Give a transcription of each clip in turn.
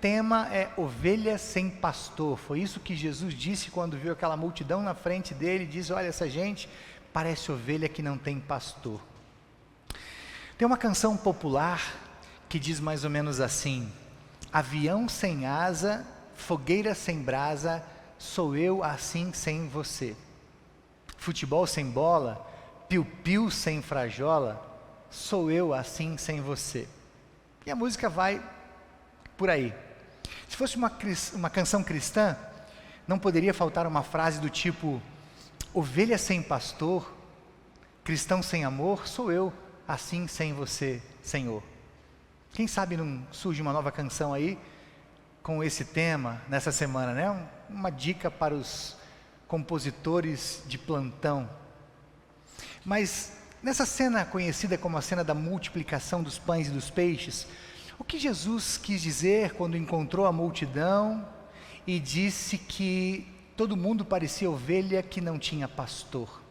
tema é ovelha sem pastor. Foi isso que Jesus disse quando viu aquela multidão na frente dele. Diz: olha, essa gente parece ovelha que não tem pastor. Tem uma canção popular que diz mais ou menos assim: avião sem asa, fogueira sem brasa, sou eu assim sem você. Futebol sem bola, piu-piu sem frajola, sou eu assim sem você. E a música vai por aí. Se fosse uma canção cristã, não poderia faltar uma frase do tipo: ovelha sem pastor, cristão sem amor, sou eu assim sem você, Senhor. Quem sabe não surge uma nova canção aí com esse tema nessa semana, né? Uma dica para os compositores de plantão. Mas nessa cena conhecida como a cena da multiplicação dos pães e dos peixes, o que Jesus quis dizer quando encontrou a multidão e disse que todo mundo parecia ovelha que não tinha pastor?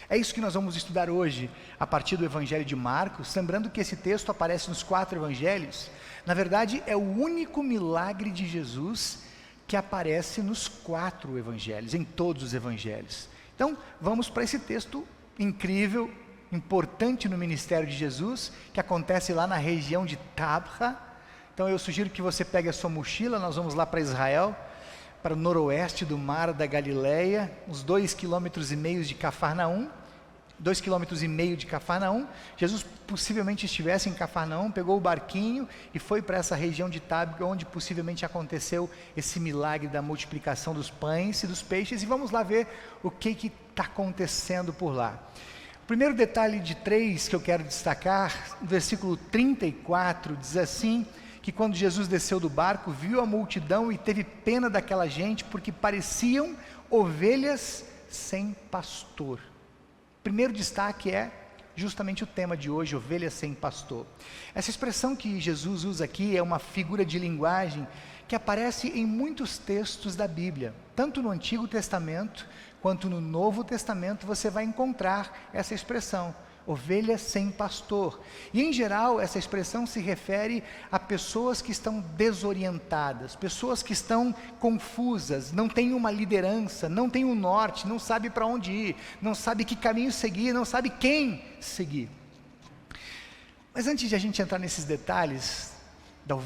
É isso que nós vamos estudar hoje, a partir do Evangelho de Marcos, lembrando que esse texto aparece nos 4 evangelhos. Na verdade, é o único milagre de Jesus que aparece nos 4 evangelhos, em todos os evangelhos. Então, vamos para esse texto incrível, importante no ministério de Jesus, que acontece lá na região de Tabra. Então eu sugiro que você pegue a sua mochila, nós vamos lá para Israel, para o noroeste do mar da Galileia, uns 2,5 km de Cafarnaum. 2,5 km de Cafarnaum. Jesus possivelmente estivesse em Cafarnaum, pegou o barquinho e foi para essa região de Tabra, onde possivelmente aconteceu esse milagre da multiplicação dos pães e dos peixes, e vamos lá ver o que está acontecendo por lá. O primeiro detalhe de 3 que eu quero destacar, no versículo 34, diz assim, que quando Jesus desceu do barco, viu a multidão e teve pena daquela gente, porque pareciam ovelhas sem pastor. O primeiro destaque é justamente o tema de hoje, ovelhas sem pastor. Essa expressão que Jesus usa aqui é uma figura de linguagem que aparece em muitos textos da Bíblia, tanto no Antigo Testamento, quanto no Novo Testamento você vai encontrar essa expressão, ovelha sem pastor. E em geral essa expressão se refere a pessoas que estão desorientadas, pessoas que estão confusas, não têm uma liderança, não têm um norte, não sabe para onde ir, não sabe que caminho seguir, não sabe quem seguir. Mas antes de a gente entrar nesses detalhes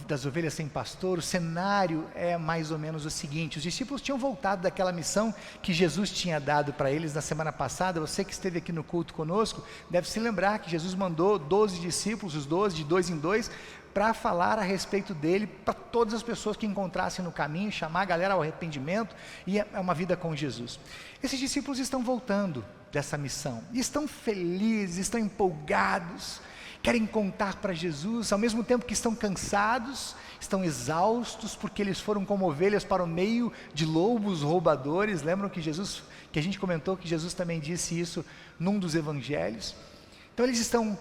das ovelhas sem pastor, o cenário é mais ou menos o seguinte: os discípulos tinham voltado daquela missão que Jesus tinha dado para eles na semana passada. Você que esteve aqui no culto conosco deve se lembrar que Jesus mandou 12 discípulos, os 12 de 2 em 2, para falar a respeito dele para todas as pessoas que encontrassem no caminho, chamar a galera ao arrependimento e a uma vida com Jesus. Esses discípulos estão voltando dessa missão e estão felizes, estão empolgados, querem contar para Jesus, ao mesmo tempo que estão cansados, estão exaustos, porque eles foram como ovelhas para o meio de lobos roubadores. Lembram que a gente comentou que Jesus também disse isso num dos evangelhos? Então eles estão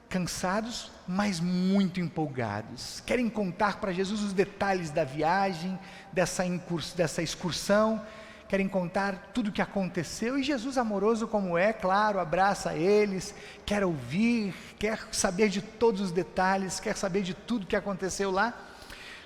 cansados, mas muito empolgados, querem contar para Jesus os detalhes da viagem, dessa excursão, querem contar tudo o que aconteceu, e Jesus, amoroso como é, claro, abraça eles, quer ouvir, quer saber de todos os detalhes, quer saber de tudo que aconteceu lá.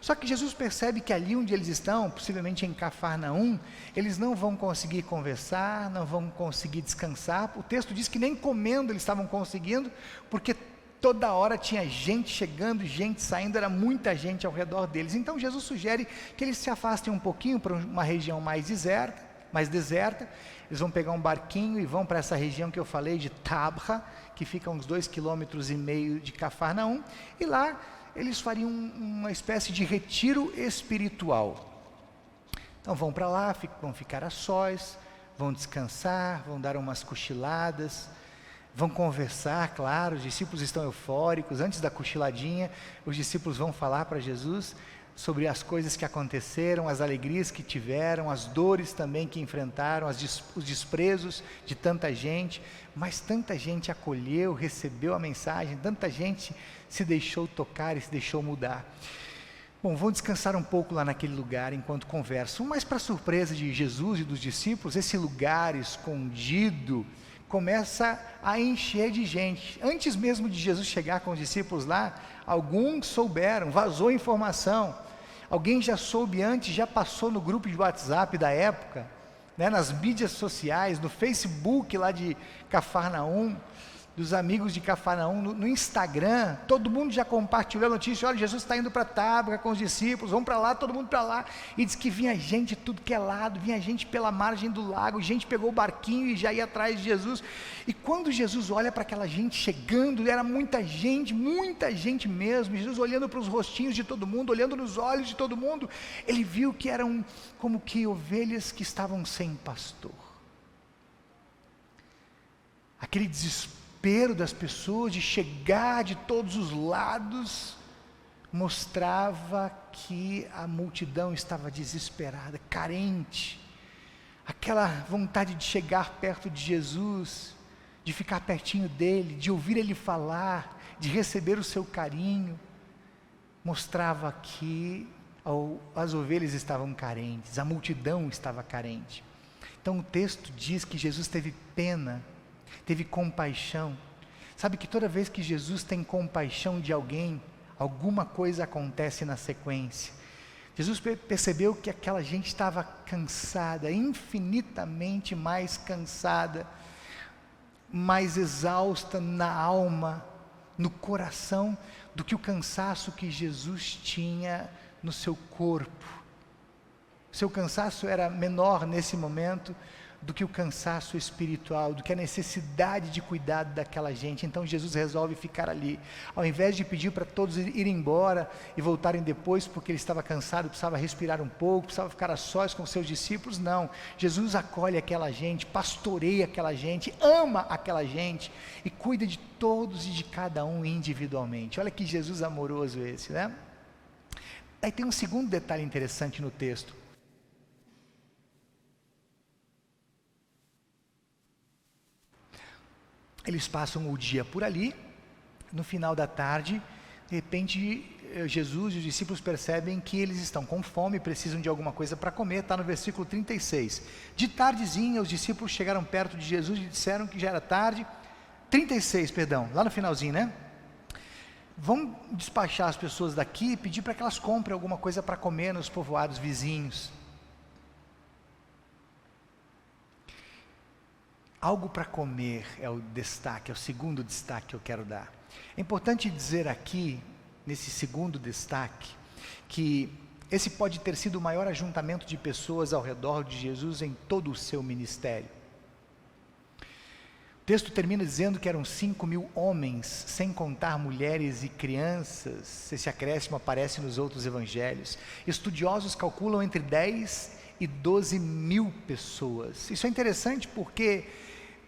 Só que Jesus percebe que ali onde eles estão, possivelmente em Cafarnaum, eles não vão conseguir conversar, não vão conseguir descansar. O texto diz que nem comendo eles estavam conseguindo, porque toda hora tinha gente chegando, gente saindo, era muita gente ao redor deles. Então Jesus sugere que eles se afastem um pouquinho para uma região mais deserta. Eles vão pegar um barquinho e vão para essa região que eu falei de Tabra, que fica a uns 2,5 km de Cafarnaum, e lá eles fariam uma espécie de retiro espiritual. Então vão para lá, vão ficar a sós, vão descansar, vão dar umas cochiladas, vão conversar, claro, os discípulos estão eufóricos. Antes da cochiladinha, os discípulos vão falar para Jesus sobre as coisas que aconteceram, as alegrias que tiveram, as dores também que enfrentaram, os desprezos de tanta gente, mas tanta gente acolheu, recebeu a mensagem, tanta gente se deixou tocar e se deixou mudar. Bom, vão descansar um pouco lá naquele lugar enquanto conversam, mas para surpresa de Jesus e dos discípulos, esse lugar escondido começa a encher de gente. Antes mesmo de Jesus chegar com os discípulos lá, alguns souberam, vazou informação. Alguém já soube antes, já passou no grupo de WhatsApp da época, né, nas mídias sociais, no Facebook lá de Cafarnaum, dos amigos de Cafarnaum, no Instagram, todo mundo já compartilhou a notícia, olha, Jesus está indo para Tábora com os discípulos, vamos para lá, todo mundo para lá, e diz que vinha gente de tudo que é lado, vinha gente pela margem do lago, gente pegou o barquinho e já ia atrás de Jesus, e quando Jesus olha para aquela gente chegando, era muita gente mesmo, Jesus olhando para os rostinhos de todo mundo, olhando nos olhos de todo mundo, ele viu que eram como que ovelhas que estavam sem pastor, aquele desespero das pessoas de chegar de todos os lados, mostrava que a multidão estava desesperada, carente, aquela vontade de chegar perto de Jesus, de ficar pertinho dele, de ouvir ele falar, de receber o seu carinho, mostrava que as ovelhas estavam carentes, a multidão estava carente. Então o texto diz que Jesus teve pena, teve compaixão. Sabe que toda vez que Jesus tem compaixão de alguém, alguma coisa acontece na sequência. Jesus percebeu que aquela gente estava cansada, infinitamente mais cansada, mais exausta na alma, no coração, do que o cansaço que Jesus tinha no seu corpo. Seu cansaço era menor nesse momento do que o cansaço espiritual, do que a necessidade de cuidado daquela gente. Então Jesus resolve ficar ali, ao invés de pedir para todos irem embora e voltarem depois, porque ele estava cansado, precisava respirar um pouco, precisava ficar a sós com seus discípulos, não, Jesus acolhe aquela gente, pastoreia aquela gente, ama aquela gente, e cuida de todos e de cada um individualmente. Olha que Jesus amoroso esse, né? Aí tem um segundo detalhe interessante no texto. Eles passam o dia por ali, no final da tarde, de repente Jesus e os discípulos percebem que eles estão com fome, precisam de alguma coisa para comer, está no versículo 36. De tardezinha, os discípulos chegaram perto de Jesus e disseram que já era tarde, 36, perdão, lá no finalzinho, né? Vamos despachar as pessoas daqui e pedir para que elas comprem alguma coisa para comer nos povoados vizinhos. Algo para comer é o destaque, é o segundo destaque que eu quero dar. É importante dizer aqui, nesse segundo destaque, que esse pode ter sido o maior ajuntamento de pessoas ao redor de Jesus em todo o seu ministério. O texto termina dizendo que eram 5.000 homens, sem contar mulheres e crianças. Esse acréscimo aparece nos outros evangelhos. Estudiosos calculam entre 10 e 12.000 pessoas. Isso é interessante porque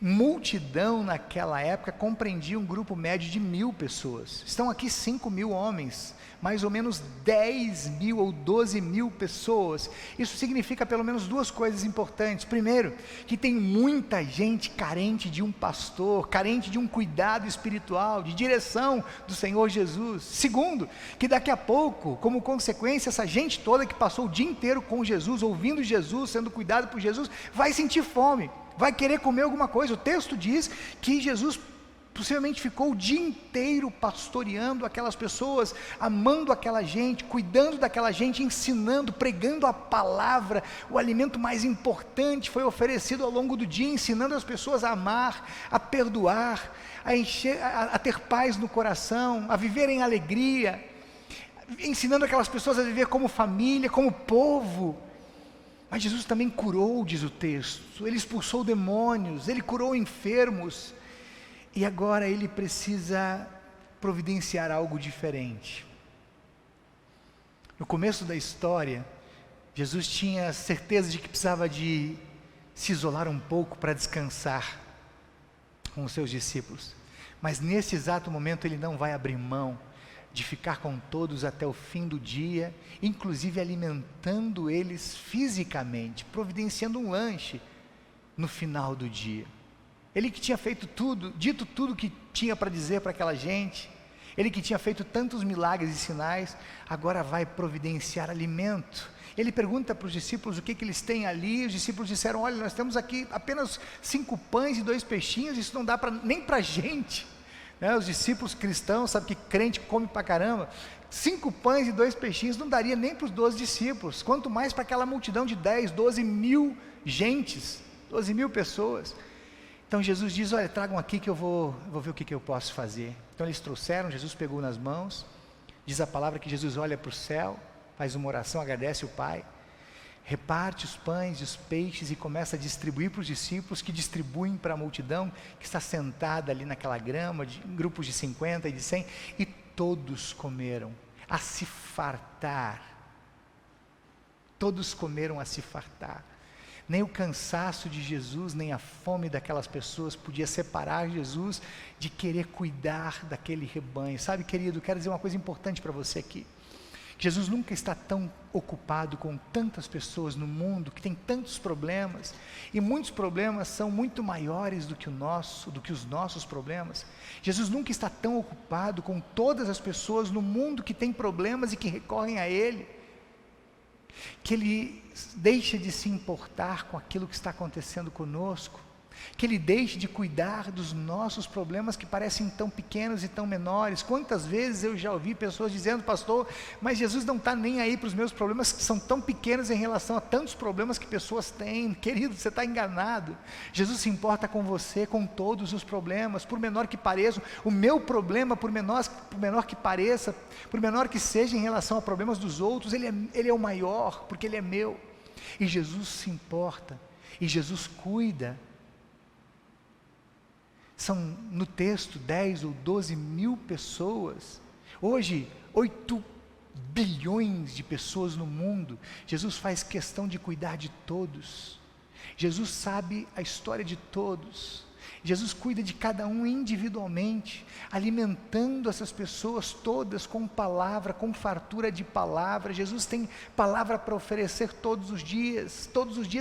multidão naquela época compreendia um grupo médio de 1.000 pessoas. Estão aqui 5.000 homens, mais ou menos 10.000 ou 12.000 pessoas. Isso significa pelo menos duas coisas importantes. Primeiro, que tem muita gente carente de um pastor, carente de um cuidado espiritual, de direção do Senhor Jesus. Segundo, que daqui a pouco, como consequência, essa gente toda que passou o dia inteiro com Jesus, ouvindo Jesus, sendo cuidado por Jesus, vai sentir fome, vai querer comer alguma coisa. O texto diz que Jesus possivelmente ficou o dia inteiro pastoreando aquelas pessoas, amando aquela gente, cuidando daquela gente, ensinando, pregando a palavra. O alimento mais importante foi oferecido ao longo do dia, ensinando as pessoas a amar, a perdoar, a ter paz no coração, a viver em alegria, ensinando aquelas pessoas a viver como família, como povo. Mas Jesus também curou, diz o texto, ele expulsou demônios, ele curou enfermos, e agora ele precisa providenciar algo diferente. No começo da história, Jesus tinha certeza de que precisava de se isolar um pouco para descansar com os seus discípulos, mas nesse exato momento ele não vai abrir mão de ficar com todos até o fim do dia, inclusive alimentando eles fisicamente, providenciando um lanche no final do dia. Ele que tinha feito tudo, dito tudo que tinha para dizer para aquela gente, ele que tinha feito tantos milagres e sinais, agora vai providenciar alimento. Ele pergunta para os discípulos o que eles têm ali. Os discípulos disseram: olha, nós temos aqui apenas 5 pães e 2 peixinhos, isso não dá nem para a gente. né? Os discípulos cristãos, sabe que crente come pra caramba, 5 pães e 2 peixinhos não daria nem para os 12 discípulos, quanto mais para aquela multidão de 10, 12 mil gentes, 12 mil pessoas. Então Jesus diz, olha, tragam aqui que eu vou ver o que eu posso fazer. Então eles trouxeram, Jesus pegou nas mãos, diz a palavra que Jesus olha para o céu, faz uma oração, agradece o Pai, reparte os pães e os peixes e começa a distribuir para os discípulos, que distribuem para a multidão que está sentada ali naquela grama, em grupos de 50 e de 100, e todos comeram, a se fartar. Todos comeram a se fartar. Nem o cansaço de Jesus, nem a fome daquelas pessoas podia separar Jesus de querer cuidar daquele rebanho. Sabe, querido, quero dizer uma coisa importante para você aqui. Jesus nunca está tão ocupado com tantas pessoas no mundo, que tem tantos problemas, e muitos problemas são muito maiores do que os nossos problemas. Jesus nunca está tão ocupado com todas as pessoas no mundo que tem problemas e que recorrem a Ele, que Ele deixa de se importar com aquilo que está acontecendo conosco, que Ele deixe de cuidar dos nossos problemas que parecem tão pequenos e tão menores. Quantas vezes eu já ouvi pessoas dizendo, pastor, mas Jesus não está nem aí para os meus problemas que são tão pequenos em relação a tantos problemas que pessoas têm. Querido, você está enganado. Jesus se importa com você, com todos os problemas, por menor que pareçam. O meu problema, por menor que pareça, por menor que seja em relação a problemas dos outros, ele é o maior, porque Ele é meu. E Jesus se importa, e Jesus cuida. São no texto 10 ou 12 mil pessoas, hoje 8 bilhões de pessoas no mundo. Jesus faz questão de cuidar de todos, Jesus sabe a história de todos, Jesus cuida de cada um individualmente, alimentando essas pessoas todas com palavra, com fartura de palavra. Jesus tem palavra para oferecer todos os dias,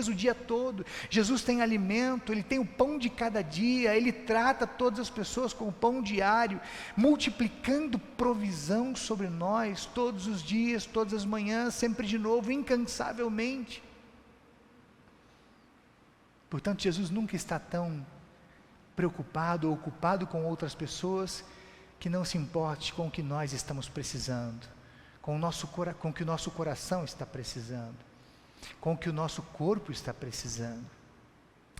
o dia todo. Jesus tem alimento, Ele tem o pão de cada dia, Ele trata todas as pessoas com o pão diário, multiplicando provisão sobre nós todos os dias, todas as manhãs, sempre de novo, incansavelmente. Portanto, Jesus nunca está tão preocupado ou ocupado com outras pessoas que não se importe com o que nós estamos precisando, com o que o nosso coração está precisando, com o que o nosso corpo está precisando.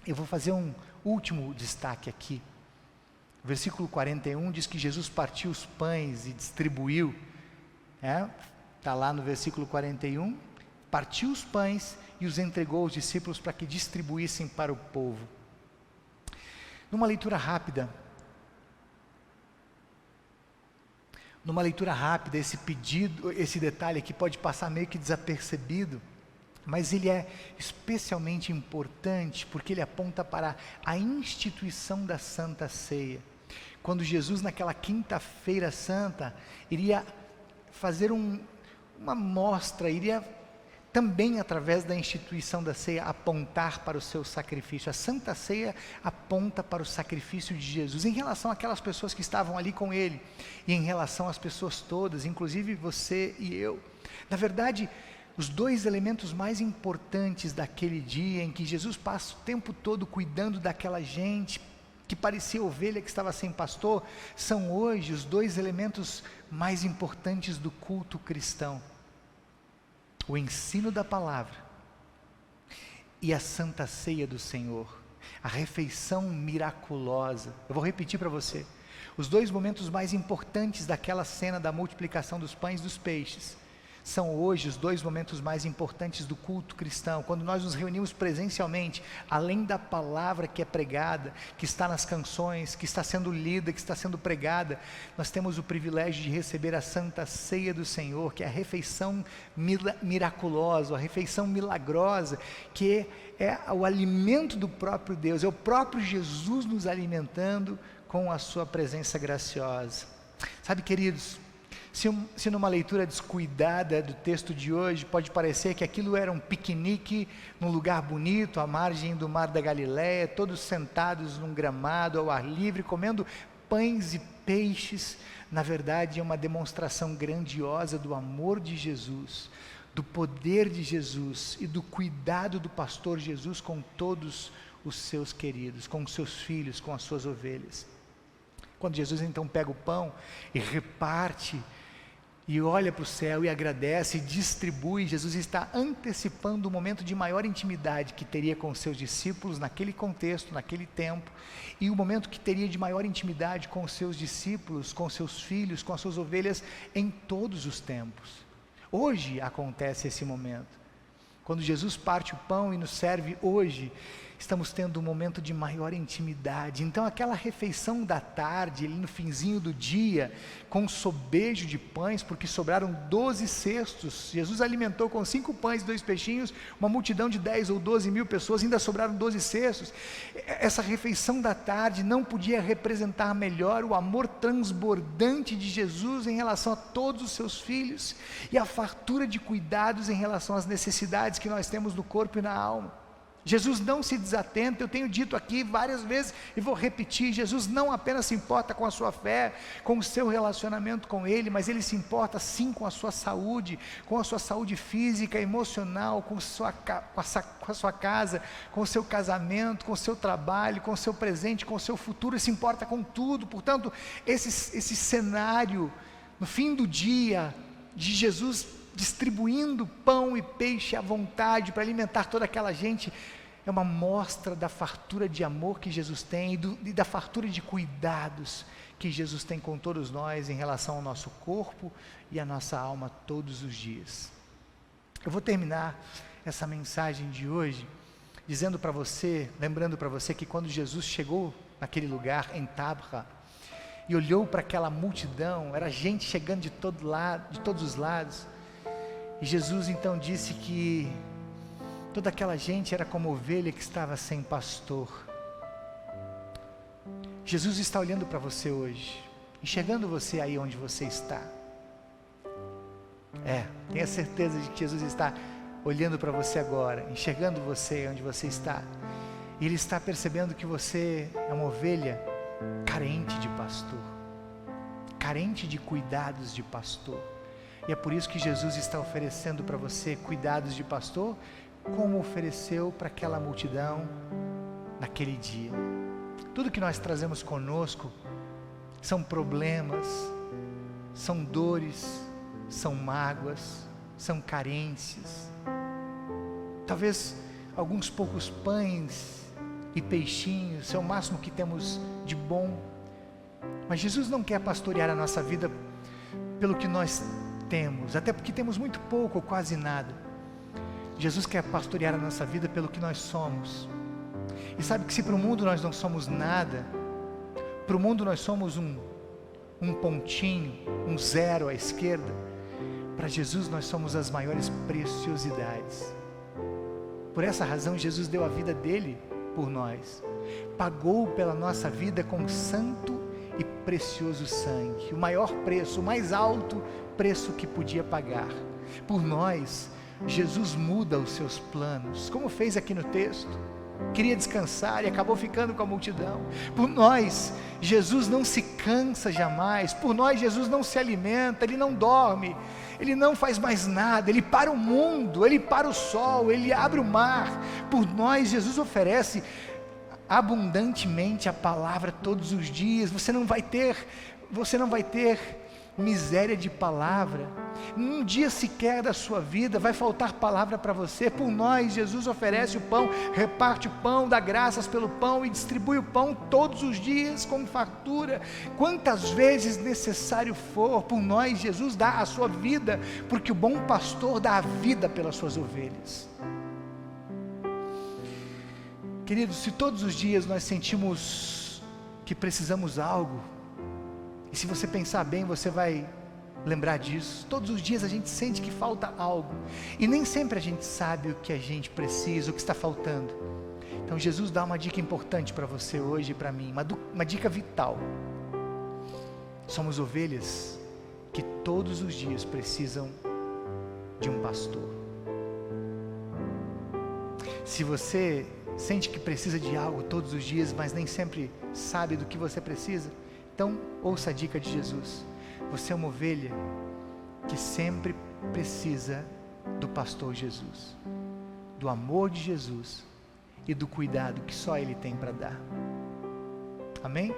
Eu vou fazer um último destaque aqui. O versículo 41 diz que Jesus partiu os pães e distribuiu, está lá no versículo 41, partiu os pães e os entregou aos discípulos para que distribuíssem para o povo. Numa leitura rápida, esse pedido, esse detalhe aqui pode passar meio que desapercebido, mas ele é especialmente importante porque ele aponta para a instituição da Santa Ceia. Quando Jesus, naquela quinta-feira santa, iria fazer uma mostra, iria também, através da instituição da ceia, apontar para o seu sacrifício. A Santa Ceia aponta para o sacrifício de Jesus, em relação àquelas pessoas que estavam ali com Ele, e em relação às pessoas todas, inclusive você e eu. Na verdade, os 2 elementos mais importantes daquele dia, em que Jesus passa o tempo todo cuidando daquela gente, que parecia ovelha que estava sem pastor, são hoje os 2 elementos mais importantes do culto cristão: o ensino da palavra e a Santa Ceia do Senhor, a refeição miraculosa. Eu vou repetir para você, os 2 momentos mais importantes daquela cena da multiplicação dos pães e dos peixes, são hoje os 2 momentos mais importantes do culto cristão, quando nós nos reunimos presencialmente, além da palavra que é pregada, que está nas canções, que está sendo lida, que está sendo pregada, nós temos o privilégio de receber a Santa Ceia do Senhor, que é a refeição miraculosa, a refeição milagrosa, que é o alimento do próprio Deus, é o próprio Jesus nos alimentando com a sua presença graciosa. Sabe, queridos, se numa leitura descuidada do texto de hoje, pode parecer que aquilo era um piquenique num lugar bonito, à margem do mar da Galileia, todos sentados num gramado ao ar livre, comendo pães e peixes, na verdade é uma demonstração grandiosa do amor de Jesus, do poder de Jesus e do cuidado do pastor Jesus com todos os seus queridos, com os seus filhos, com as suas ovelhas. Quando Jesus então pega o pão e reparte, e olha para o céu e agradece e distribui, Jesus está antecipando o momento de maior intimidade que teria com os seus discípulos naquele contexto, naquele tempo, e o momento que teria de maior intimidade com os seus discípulos, com os seus filhos, com as suas ovelhas em todos os tempos. Hoje acontece esse momento. Quando Jesus parte o pão e nos serve hoje, estamos tendo um momento de maior intimidade. Então aquela refeição da tarde, ali no finzinho do dia, com um sobejo de pães, porque sobraram 12 cestos, Jesus alimentou com 5 pães e 2 peixinhos, uma multidão de 10 ou 12 mil pessoas, ainda sobraram 12 cestos. Essa refeição da tarde não podia representar melhor o amor transbordante de Jesus em relação a todos os seus filhos, e a fartura de cuidados em relação às necessidades que nós temos no corpo e na alma. Jesus não se desatenta, eu tenho dito aqui várias vezes e vou repetir, Jesus não apenas se importa com a sua fé, com o seu relacionamento com Ele, mas Ele se importa sim com a sua saúde física, emocional, com a sua casa, com o seu casamento, com o seu trabalho, com o seu presente, com o seu futuro. Ele se importa com tudo. Portanto, esse cenário, no fim do dia, de Jesus distribuindo pão e peixe à vontade para alimentar toda aquela gente, é uma mostra da fartura de amor que Jesus tem e da fartura de cuidados que Jesus tem com todos nós em relação ao nosso corpo e à nossa alma todos os dias. Eu vou terminar essa mensagem de hoje dizendo para você, lembrando para você que quando Jesus chegou naquele lugar em Tabra e olhou para aquela multidão, era gente chegando de todos os lados, e Jesus então disse que toda aquela gente era como ovelha que estava sem pastor. Jesus está olhando para você hoje, enxergando você aí onde você está. Tenha certeza de que Jesus está olhando para você agora, enxergando você onde você está. E Ele está percebendo que você é uma ovelha carente de pastor, carente de cuidados de pastor. E é por isso que Jesus está oferecendo para você cuidados de pastor, como ofereceu para aquela multidão naquele dia. Tudo que nós trazemos conosco são problemas, são dores, são mágoas, são carências. Talvez alguns poucos pães e peixinhos são o máximo que temos de bom. Mas Jesus não quer pastorear a nossa vida pelo que nós temos, até porque temos muito pouco ou quase nada. Jesus quer pastorear a nossa vida pelo que nós somos. E sabe que se para o mundo nós não somos nada, para o mundo nós somos um pontinho, um zero à esquerda, para Jesus nós somos as maiores preciosidades. Por essa razão Jesus deu a vida dele por nós, pagou pela nossa vida com santo e precioso sangue, o maior preço, o mais alto preço que podia pagar. Por nós, Jesus muda os seus planos, como fez aqui no texto. Queria descansar e acabou ficando com a multidão. Por nós, Jesus não se cansa jamais. Por nós, Jesus não se alimenta, Ele não dorme, Ele não faz mais nada, Ele para o mundo, Ele para o sol, Ele abre o mar. Por nós, Jesus oferece abundantemente a palavra todos os dias. Você não vai ter miséria de palavra. Um dia sequer da sua vida vai faltar palavra para você. Por nós, Jesus oferece o pão, reparte o pão, dá graças pelo pão e distribui o pão todos os dias com fartura, quantas vezes necessário for. Por nós, Jesus dá a sua vida, porque o bom pastor dá a vida pelas suas ovelhas. Queridos, se todos os dias nós sentimos que precisamos algo, e se você pensar bem, você vai lembrar disso. Todos os dias a gente sente que falta algo, e nem sempre a gente sabe o que a gente precisa, o que está faltando. Então Jesus dá uma dica importante para você hoje e para mim, uma dica vital. Somos ovelhas que todos os dias precisam de um pastor. Se você sente que precisa de algo todos os dias, mas nem sempre sabe do que você precisa, então ouça a dica de Jesus. Você é uma ovelha que sempre precisa do pastor Jesus, do amor de Jesus e do cuidado que só Ele tem para dar. Amém?